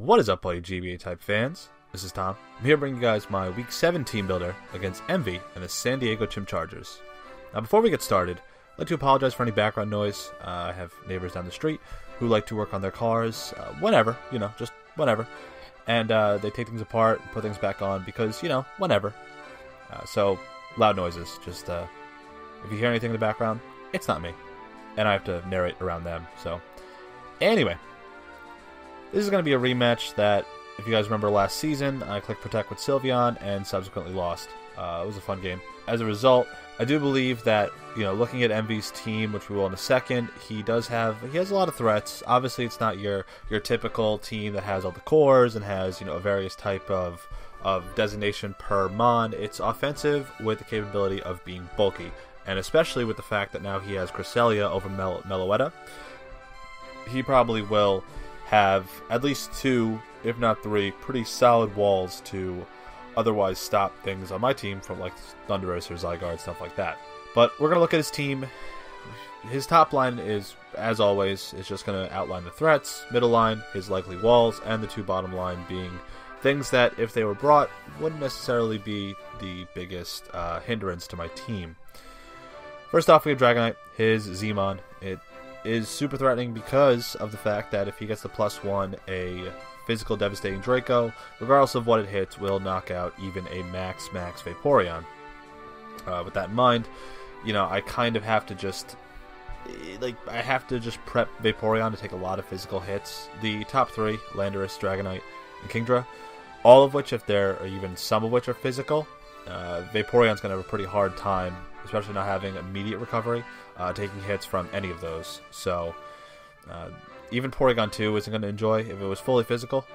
What is up, all you GBA type fans? This is Tom. I'm here bringing you guys my Week 7 team builder against Emvee and the San Diego Chimchargers. Now, before we get started, I'd like to apologize for any background noise. I have neighbors down the street who like to work on their cars whenever, just whenever. And they take things apart and put things back on because, whenever. So, loud noises. Just, if you hear anything in the background, it's not me. And I have to narrate around them, so. Anyway. This is going to be a rematch that, if you guys remember last season, I clicked Protect with Sylveon and subsequently lost. It was a fun game. As a result, I do believe that, looking at Emvee's team, which we will in a second, he has a lot of threats. Obviously, it's not your typical team that has all the cores and has, a various type of designation per mon. It's offensive with the capability of being bulky. And especially with the fact that now he has Cresselia over Meloetta, he probably will have at least 2, if not 3, pretty solid walls to otherwise stop things on my team from like Thunderous or Zygarde, stuff like that. But we're going to look at his team. His top line is, as always, is just going to outline the threats, middle line, his likely walls, and the 2 bottom line being things that, if they were brought, wouldn't necessarily be the biggest hindrance to my team. First off, we have Dragonite, his Zmon. It is super threatening because of the fact that if he gets the +1, a physical devastating Draco, regardless of what it hits, will knock out even a max Vaporeon. With that in mind, I kind of have to just prep Vaporeon to take a lot of physical hits. The top 3, Landorus, Dragonite, and Kingdra, all of which, if there are even some of which are physical, Vaporeon's going to have a pretty hard time, especially not having immediate recovery, taking hits from any of those. So, even Porygon 2 isn't going to enjoy, if it was fully physical,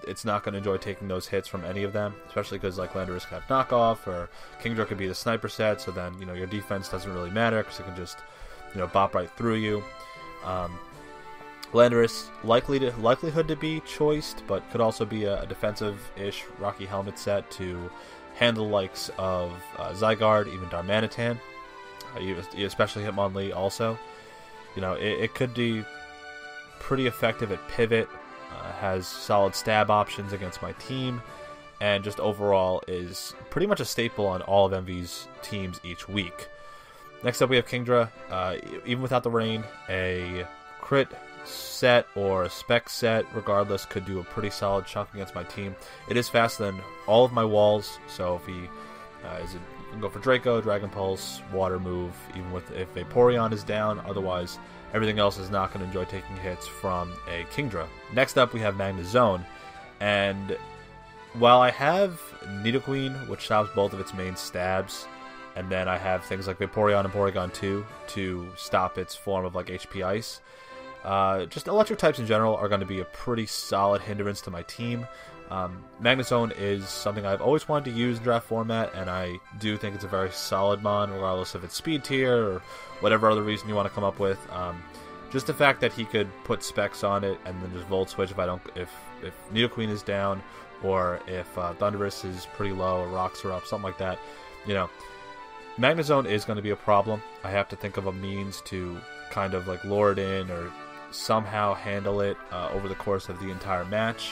it's not going to enjoy taking those hits from any of them, especially because like Landorus can have knockoff, or Kingdra could be the sniper set, so then, your defense doesn't really matter, because it can just, bop right through you. Landorus, likelihood to be choiced, but could also be a defensive-ish Rocky Helmet set to handle the likes of Zygarde, even Darmanitan, especially Hitmonlee also. It could be pretty effective at pivot, has solid stab options against my team, and just overall is pretty much a staple on all of Emvee's teams each week. Next up we have Kingdra. Even without the rain, a crit set or a spec set, regardless, could do a pretty solid chunk against my team. It is faster than all of my walls, so if he you can go for Draco, Dragon Pulse, Water Move, even if Vaporeon is down. Otherwise, everything else is not going to enjoy taking hits from a Kingdra. Next up, we have Magnezone, and while I have Nidoqueen, which stops both of its main stabs, and then I have things like Vaporeon and Porygon 2 to stop its form of like HP Ice, just electric types in general are going to be a pretty solid hindrance to my team. Magnezone is something I've always wanted to use in draft format, and I do think it's a very solid mon, regardless if it's speed tier or whatever other reason you want to come up with. Just the fact that he could put specs on it and then just Volt Switch if Nidoqueen is down, or if Thunderous is pretty low or Rocks are up, something like that. Magnezone is going to be a problem. I have to think of a means to kind of like lure it in or somehow handle it over the course of the entire match.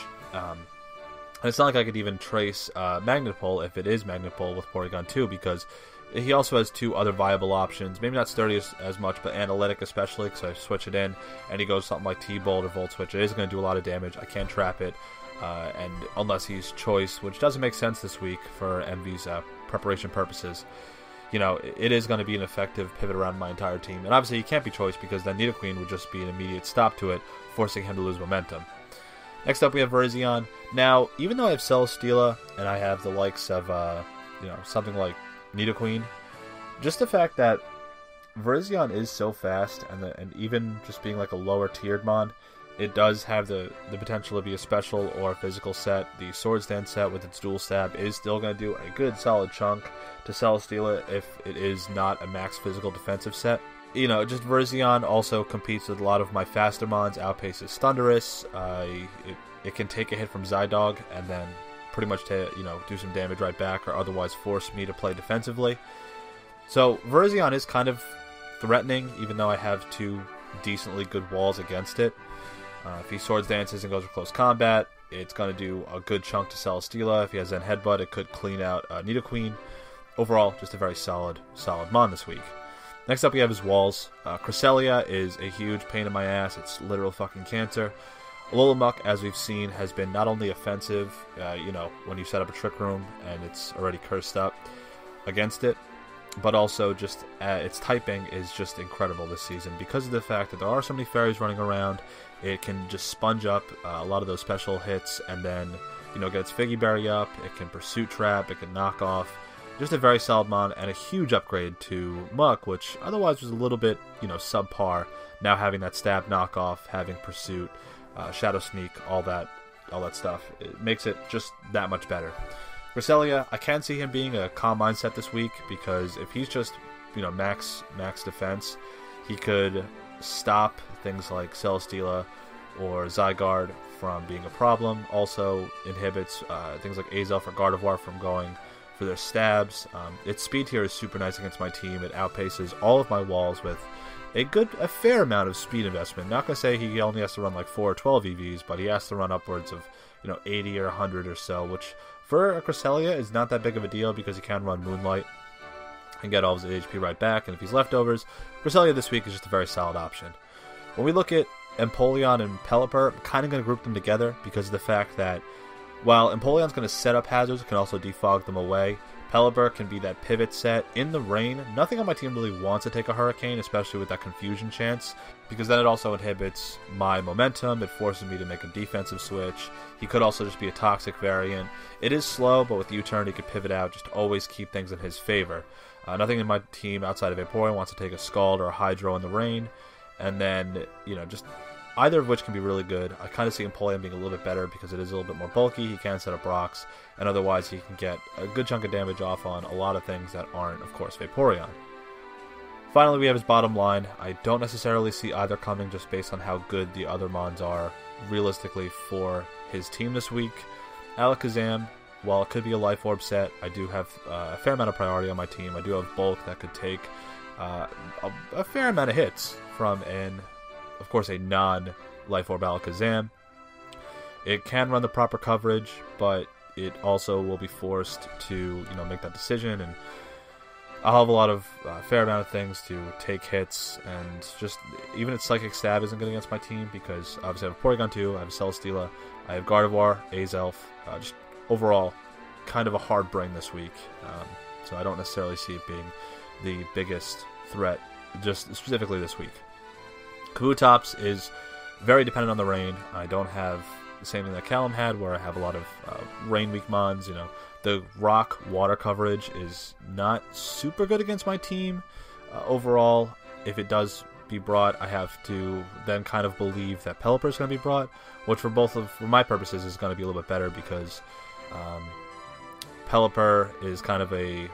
And it's not like I could even trace Magnetopole if it is Magnetopole with Porygon 2, because he also has 2 other viable options. Maybe not Sturdy as much, but Analytic especially, because I switch it in, and he goes something like T-Bolt or Volt Switch. It is going to do a lot of damage. I can't trap it, and unless he's Choice, which doesn't make sense this week for Emvee's preparation purposes. It is going to be an effective pivot around my entire team. And obviously he can't be Choice, because then Nidoqueen would just be an immediate stop to it, forcing him to lose momentum. Next up we have Virizion. Now, even though I have Celesteela, and I have the likes of, something like Nidoqueen, just the fact that Virizion is so fast, and even just being like a lower tiered mon, it does have the potential to be a special or a physical set. The Swords Dance set with its dual stab is still going to do a good solid chunk to Celesteela if it is not a max physical defensive set. Just Virizion also competes with a lot of my faster mons, outpaces Thunderous. It can take a hit from Zydog and then pretty much do some damage right back, or otherwise force me to play defensively. So Virizion is kind of threatening, even though I have 2 decently good walls against it. If he Swords Dances and goes for close combat, It's going to do a good chunk to Celesteela. If he has Zen Headbutt, it could clean out Nidoqueen. Overall, just a very solid Mon this week. Next up, we have his walls. Cresselia is a huge pain in my ass. It's literal fucking cancer. Alola, as we've seen, has been not only offensive, when you set up a Trick Room and it's already cursed up against it, but also just its typing is just incredible this season because of the fact that there are so many fairies running around. It can just sponge up a lot of those special hits and then, get its Figgy Berry up. It can Pursuit Trap. It can knock off. Just a very solid Mon and a huge upgrade to Muck, which otherwise was a little bit, subpar. Now having that Stab knockoff, having Pursuit, Shadow Sneak, all that stuff, it makes it just that much better. Cresselia, I can see him being a calm mindset this week because if he's just, max defense, he could stop things like Celesteela or Zygarde from being a problem. Also inhibits things like Azelf or Gardevoir from going for their stabs. Its speed here is super nice against my team. It outpaces all of my walls with a fair amount of speed investment. Not going to say he only has to run like 4 or 12 EVs, but he has to run upwards of 80 or 100 or so, which for a Cresselia is not that big of a deal because he can run Moonlight and get all of his HP right back, and if he's leftovers, Cresselia this week is just a very solid option. When we look at Empoleon and Pelipper, I'm kind of going to group them together because of the fact that while Empoleon's going to set up hazards, it can also defog them away. Pelipper can be that pivot set. In the rain, nothing on my team really wants to take a Hurricane, especially with that confusion chance, because then it also inhibits my momentum. It forces me to make a defensive switch. He could also just be a toxic variant. It is slow, but with U-turn, he could pivot out, just always keep things in his favor. Nothing in my team outside of Vaporeon wants to take a Scald or a Hydro in the rain, and then, just either of which can be really good. I kind of see Empoleon being a little bit better because it is a little bit more bulky. He can set up rocks, and otherwise he can get a good chunk of damage off on a lot of things that aren't, of course, Vaporeon. Finally, we have his bottom line. I don't necessarily see either coming just based on how good the other Mons are realistically for his team this week. Alakazam, while it could be a Life Orb set, I do have a fair amount of priority on my team. I do have bulk that could take a fair amount of hits from of course, a non-Life Orb Alakazam. It can run the proper coverage, but it also will be forced to, make that decision, and I'll have a lot of fair amount of things to take hits, and just even its Psychic Stab isn't good against my team because obviously I have a Porygon 2, I have a Celesteela, I have Gardevoir, Azelf, just overall kind of a hard bring this week, so I don't necessarily see it being the biggest threat just specifically this week. Kabutops is very dependent on the rain. I don't have the same thing that Callum had where I have a lot of rain weak Mons. The rock water coverage is not super good against my team. Overall, if it does be brought, I have to then kind of believe that Pelipper is going to be brought, which for my purposes is going to be a little bit better because Pelipper is kind of a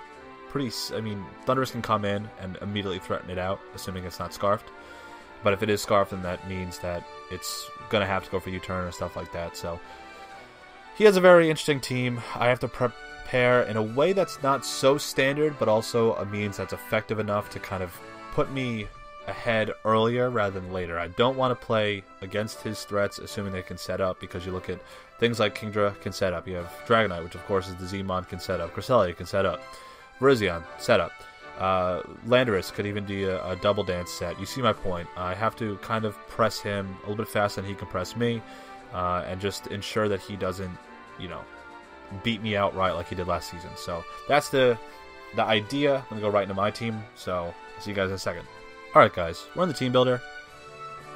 pretty... Thundurus can come in and immediately threaten it out, assuming it's not Scarfed. But if it is Scarfed, then that means that it's going to have to go for U-turn and stuff like that. So he has a very interesting team. I have to prepare in a way that's not so standard, but also a means that's effective enough to kind of put me ahead earlier rather than later. I don't want to play against his threats, assuming they can set up, because you look at things like Kingdra can set up. You have Dragonite, which of course is the Z-Mon, can set up. Cresselia can set up. Virizion, set up. Landorus could even do a double dance set. You see my point. I have to kind of press him a little bit faster than he can press me, and just ensure that he doesn't, beat me outright like he did last season. So that's the idea. I'm going to go right into my team, so I'll see you guys in a second. Alright guys, we're in the team builder.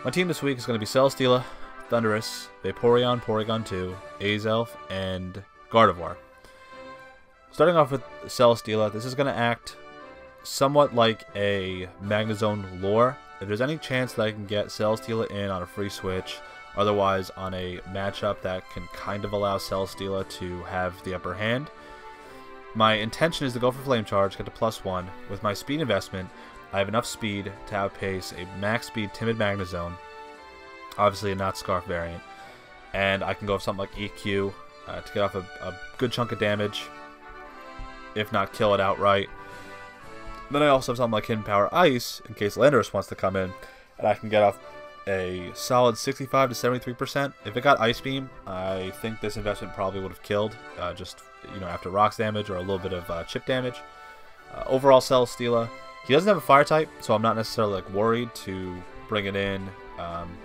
My team this week is going to be Celesteela, Thundurus, Vaporeon, Porygon 2, Azelf, and Gardevoir. Starting off with Celesteela, this is going to act somewhat like a Magnezone lure. If there's any chance that I can get Celesteela in on a free switch, otherwise on a matchup that can kind of allow Celesteela to have the upper hand, my intention is to go for Flame Charge, get to +1. With my speed investment, I have enough speed to outpace a max speed Timid Magnezone, obviously a not Scarf variant, and I can go for something like EQ to get off a good chunk of damage, if not kill it outright. Then I also have something like Hidden Power Ice, in case Landorus wants to come in, and I can get off a solid 65 to 73%. If it got Ice Beam, I think this investment probably would have killed, just after rocks damage or a little bit of chip damage. Overall, Celesteela. He doesn't have a fire type, so I'm not necessarily like worried to bring it in.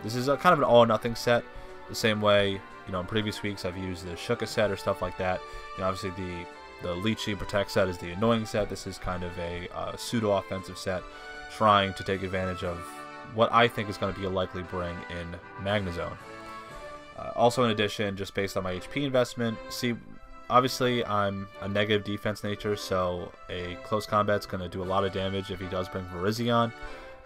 This is kind of an all or nothing set, the same way in previous weeks I've used the Shuka set or stuff like that. Obviously the Leechy Protect set is the annoying set. This is kind of a pseudo offensive set, trying to take advantage of what I think is going to be a likely bring in Magnezone. Also, in addition, just based on my HP investment, obviously I'm a negative defense nature, so a close combat's going to do a lot of damage if he does bring Virizion.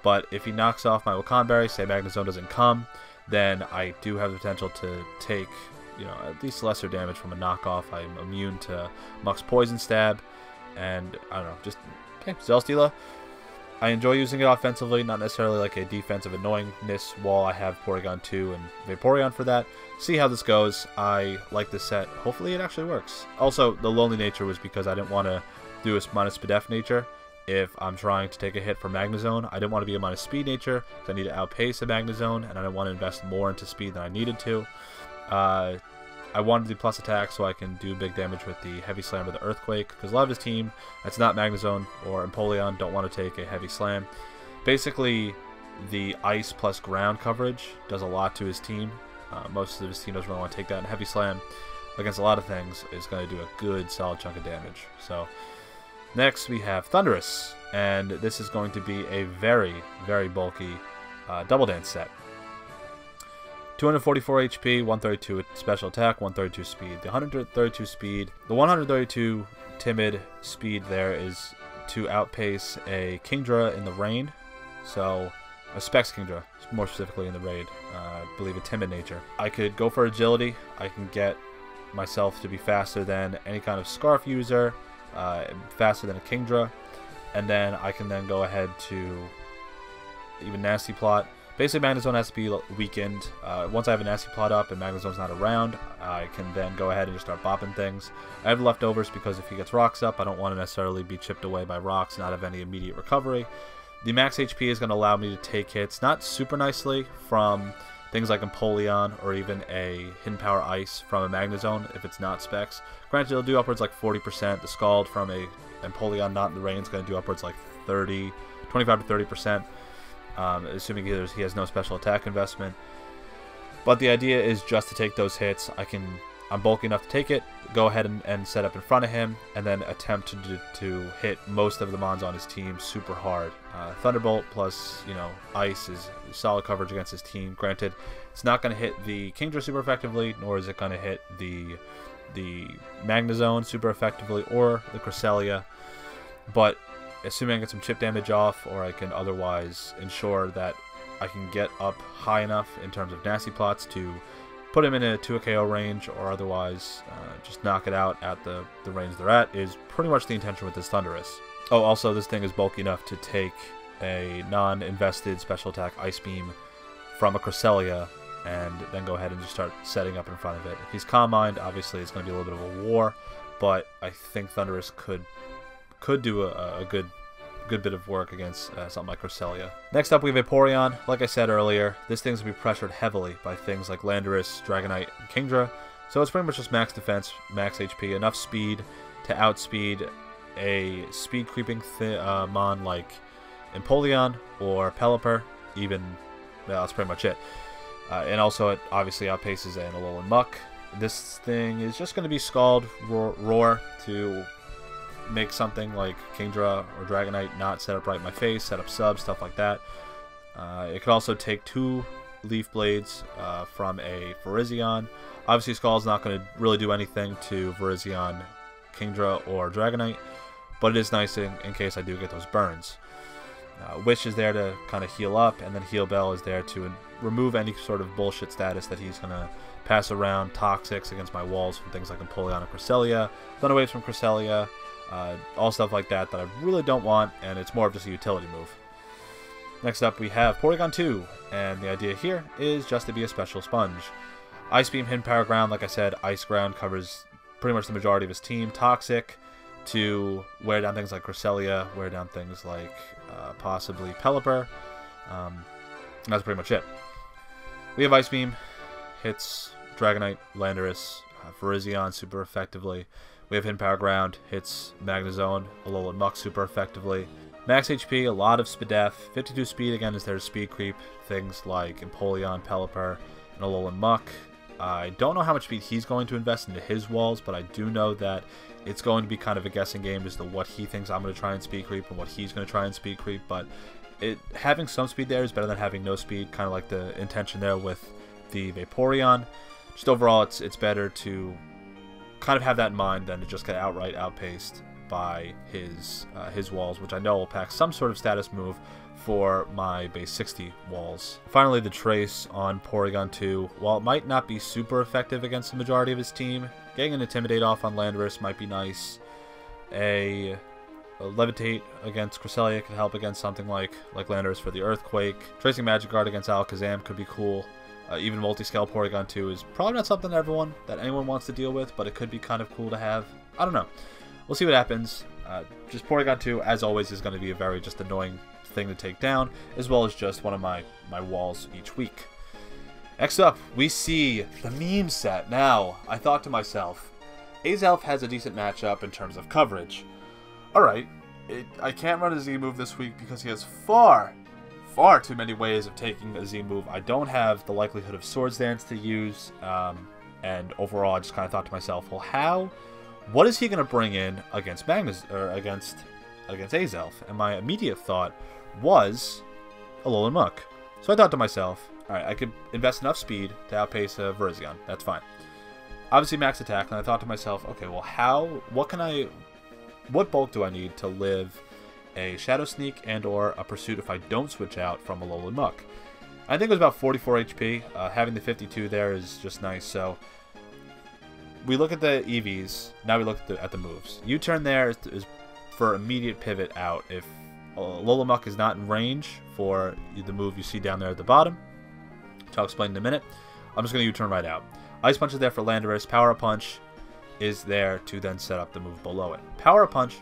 But if he knocks off my Wakanberry, say Magnezone doesn't come, then I do have the potential to take at least lesser damage from a knockoff. I'm immune to Muck's Poison Stab, and I don't know, just Celesteela. I enjoy using it offensively, not necessarily like a defensive annoyingness wall. I have Porygon 2 and Vaporeon for that. See how this goes. I like this set. Hopefully it actually works. Also, the lonely nature was because I didn't want to do a minus Spadef nature if I'm trying to take a hit for Magnezone. I didn't want to be a minus speed nature because I need to outpace a Magnezone, and I didn't want to invest more into speed than I needed to. I wanted the plus attack so I can do big damage with the Heavy Slam or the Earthquake, because a lot of his team that's not Magnezone or Empoleon don't want to take a Heavy Slam. Basically, the Ice plus Ground coverage does a lot to his team. Most of his team doesn't really want to take that, and Heavy Slam against a lot of things is going to do a good solid chunk of damage. So next we have Thundurus, and this is going to be a very, very bulky Double Dance set. 244 HP, 132 special attack, 132 speed. The 132 speed, the 132 timid speed there is to outpace a Kingdra in the rain. So a Specs Kingdra, more specifically in the raid. I believe a timid nature. I could go for agility. I can get myself to be faster than any kind of Scarf user, faster than a Kingdra, and then I can then go ahead to even Nasty Plot. Basically, Magnezone has to be weakened. Once I have a Nasty Plot up and Magnezone's not around, I can then go ahead and just start bopping things. I have leftovers because if he gets rocks up, I don't want to necessarily be chipped away by rocks and not have any immediate recovery. The max HP is going to allow me to take hits, not super nicely, from things like Empoleon or even a Hidden Power Ice from a Magnezone if it's not Specs. Granted, it'll do upwards like 40%. The Scald from a Empoleon not in the rain is going to do upwards like 25 to 30%. Assuming he has no special attack investment. But the idea is just to take those hits. I'm bulky enough to take it, go ahead and set up in front of him, and then attempt to hit most of the mons on his team super hard. Thunderbolt plus Ice is solid coverage against his team. Granted, it's not going to hit the Kingdra super effectively, nor is it going to hit the Magnezone super effectively or the Cresselia, but assuming I get some chip damage off, or I can otherwise ensure that I can get up high enough in terms of Nasty Plots to put him in a 2 KO range, or otherwise just knock it out at the range they're at, is pretty much the intention with this Thundurus. Oh, also this thing is bulky enough to take a non-invested special attack Ice Beam from a Cresselia and then go ahead and just start setting up in front of it. If he's Calm Mind, obviously it's going to be a little bit of a war, but I think Thundurus could do a good bit of work against something like Cresselia. Next up, we have Vaporeon. Like I said earlier, this thing's going to be pressured heavily by things like Landorus, Dragonite, and Kingdra. So it's pretty much just max defense, max HP, enough speed to outspeed a speed creeping mon like Empoleon or Pelipper. That's pretty much it. And also it obviously outpaces an Alolan Muck. This thing is just going to be Scald, Roar to make something like Kingdra or Dragonite not set up right in my face, set up sub, stuff like that. It could also take 2 Leaf Blades from a Virizion. Obviously, Scald's not going to really do anything to Virizion, Kingdra, or Dragonite, but it is nice in case I do get those burns. Wish is there to kind of heal up, and then Heal Bell is there to remove any sort of bullshit status that he's going to pass around, Toxics against my walls from things like Empoleon and Cresselia, Thunder Waves from Cresselia, all stuff like that I really don't want, and it's more of just a utility move. Next up, we have Porygon 2, and the idea here is just to be a special sponge. Ice Beam, Hidden Power Ground, like I said, Ice Ground covers pretty much the majority of his team. Toxic to wear down things like Cresselia, wear down things like possibly Pelipper. That's pretty much it. We have Ice Beam, hits Dragonite, Landorus, Virizion super effectively. We have Hidden Power Ground, hits Magnezone, Alolan Muck super effectively. Max HP, a lot of Spadef, 52 speed again is their speed creep, things like Empoleon, Pelipper, and Alolan Muck. I don't know how much speed he's going to invest into his walls, but I do know that it's going to be kind of a guessing game as to what he thinks I'm going to try and speed creep and what he's going to try and speed creep, but having some speed there is better than having no speed, kind of like the intention there with the Vaporeon. Just overall, it's better to kind of have that in mind than to just get outright outpaced by his walls, which I know will pack some sort of status move for my base 60 walls. Finally, the Trace on Porygon 2. While it might not be super effective against the majority of his team, getting an Intimidate off on Landorus might be nice. A Levitate against Cresselia could help against something like Landorus for the Earthquake. Tracing Magic Guard against Alakazam could be cool. Even Multiscale Porygon 2 is probably not something that anyone wants to deal with, but it could be kind of cool to have. I don't know. We'll see what happens. Just Porygon 2, as always, is going to be a very just annoying thing to take down, as well as just one of my walls each week. Next up, we see the meme set. Now, I thought to myself, Azelf has a decent matchup in terms of coverage. Alright, I can't run a Z move this week because he has far too many ways of taking a Z move. I don't have the likelihood of Swords Dance to use, and overall I just kind of thought to myself, well, what is he going to bring in against against Azelf? And my immediate thought was Alolan Muck. So I thought to myself, alright, I could invest enough speed to outpace a Virizion. That's fine. Obviously max attack, and I thought to myself, okay, well what bulk do I need to live a Shadow Sneak and or a Pursuit if I don't switch out from Alolan Muck? I think it was about 44 HP. Having the 52 there is just nice. So we look at the EVs. Now we look at the moves. U-turn there is for immediate pivot out. If Alolan Muck is not in range for the move you see down there at the bottom, which I'll explain in a minute, I'm just going to U-turn right out. Ice Punch is there for Landorus. Power Up Punch is there to then set up the move below it. Power Up Punch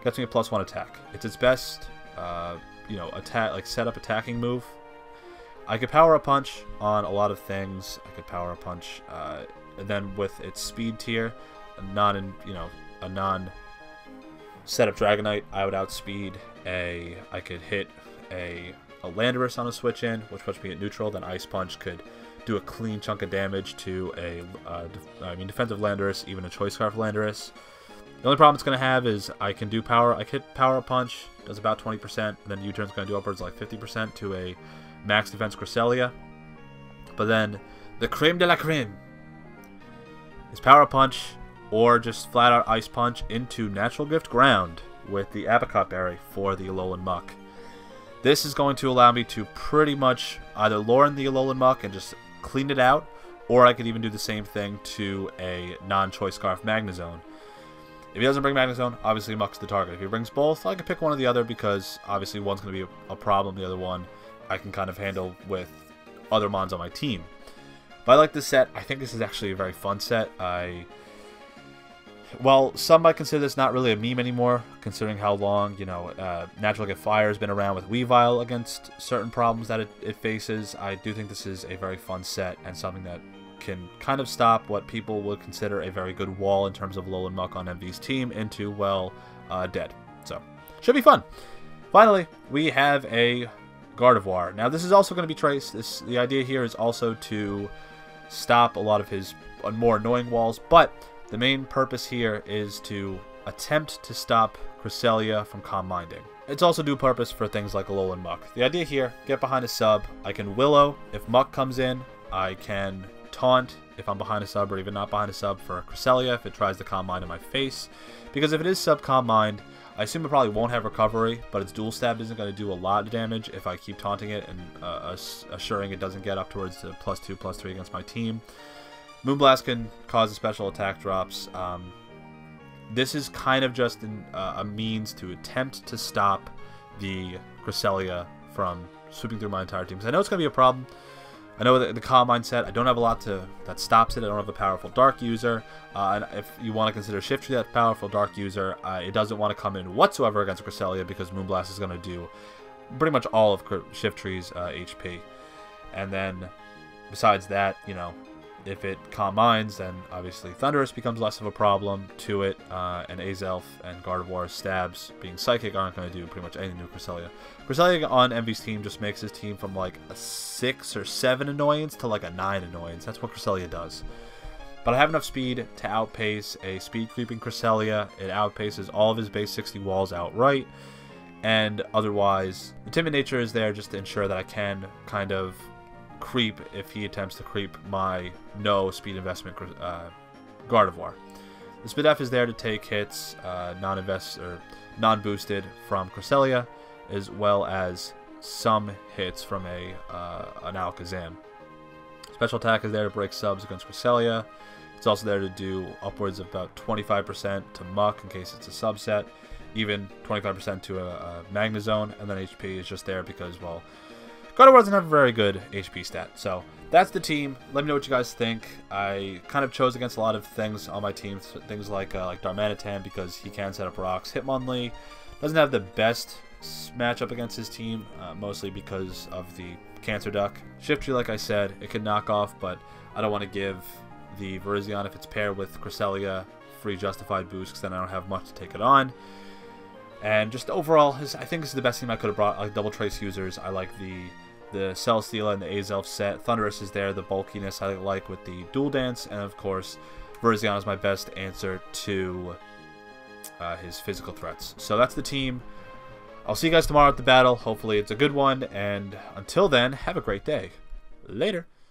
gets me a +1 attack. It's its best, setup attacking move. I could Power Up Punch on a lot of things. I could Power Up Punch, and then with its speed tier, a non setup Dragonite, I would outspeed I could hit a Landorus on a switch in, which puts me at neutral. Then Ice Punch could do a clean chunk of damage to defensive Landorus, even a Choice Scarf Landorus. The only problem it's going to have is I can hit Power Up Punch, does about 20%, and then U-turn's going to do upwards like 50% to a max defense Cresselia. But then the creme de la creme is Power Up Punch, or just flat out Ice Punch into Natural Gift Ground with the Apricot Berry for the Alolan Muck. This is going to allow me to pretty much either lure in the Alolan Muck and just clean it out, or I could even do the same thing to a non-Choice Scarf Magnezone. If he doesn't bring Magnezone, obviously Muck's the target. If he brings both, I can pick one or the other because obviously one's going to be a problem, the other one I can kind of handle with other mons on my team. But I like this set. I think this is actually a very fun set. Well, some might consider this not really a meme anymore, considering how long, Natural Gift Fire has been around with Weavile against certain problems that it faces. I do think this is a very fun set and something that can kind of stop what people would consider a very good wall in terms of Alolan Muck on Emvee's team into, well, dead. So, should be fun. Finally, we have a Gardevoir. Now, this is also going to be Trace. The idea here is also to stop a lot of his more annoying walls, but the main purpose here is to attempt to stop Cresselia from Calm Minding. It's also dual purpose for things like Alolan Muck. The idea here, get behind a sub. I can Willow. If Muck comes in, I can Taunt if I'm behind a sub, or even not behind a sub for Cresselia if it tries to Calm Mind in my face. Because if it is sub Calm Mind, I assume it probably won't have recovery, but its dual stab isn't going to do a lot of damage if I keep taunting it and assuring it doesn't get up towards the +2, +3 against my team. Moonblast can cause special attack drops. This is kind of just a means to attempt to stop the Cresselia from sweeping through my entire team. Because I know it's going to be a problem. I know that the Calm Mind set, I don't have a lot that stops it. I don't have a powerful Dark user. And if you want to consider Shift Tree that powerful Dark user, it doesn't want to come in whatsoever against Cresselia because Moonblast is going to do pretty much all of Shift Tree's HP. And then besides that, you know, if it Calm Minds, then obviously Thunderous becomes less of a problem to it, and Azelf and Gardevoir's stabs being Psychic aren't going to do pretty much anything to Cresselia. Cresselia on Emvee's team just makes his team from like a 6 or 7 annoyance to like a 9 annoyance. That's what Cresselia does. But I have enough speed to outpace a speed creeping Cresselia. It outpaces all of his base 60 walls outright. And otherwise, the Timid Nature is there just to ensure that I can kind of creep if he attempts to creep my no speed investment Gardevoir. The Spadef is there to take hits non-boosted from Cresselia, as well as some hits from an Alakazam. Special attack is there to break subs against Cresselia. It's also there to do upwards of about 25% to Muck in case it's a subset, even 25% to a Magnezone, and then HP is just there because, well, Gardevoir doesn't have a very good HP stat. So that's the team. Let me know what you guys think. I kind of chose against a lot of things on my team, things like Darmanitan because he can set up rocks. Hitmonlee doesn't have the best matchup against his team, mostly because of the Cancer Duck. Shiftry, like I said, it can knock off, but I don't want to give the Virizion, if it's paired with Cresselia, free justified boost because then I don't have much to take it on. And just overall, I think this is the best team I could have brought. Like double trace users, I like the Celesteela and the Azelf set. Thunderous is there, the bulkiness I like with the Dual Dance, and of course, Virizion is my best answer to his physical threats. So that's the team. I'll see you guys tomorrow at the battle. Hopefully it's a good one, and until then, have a great day. Later.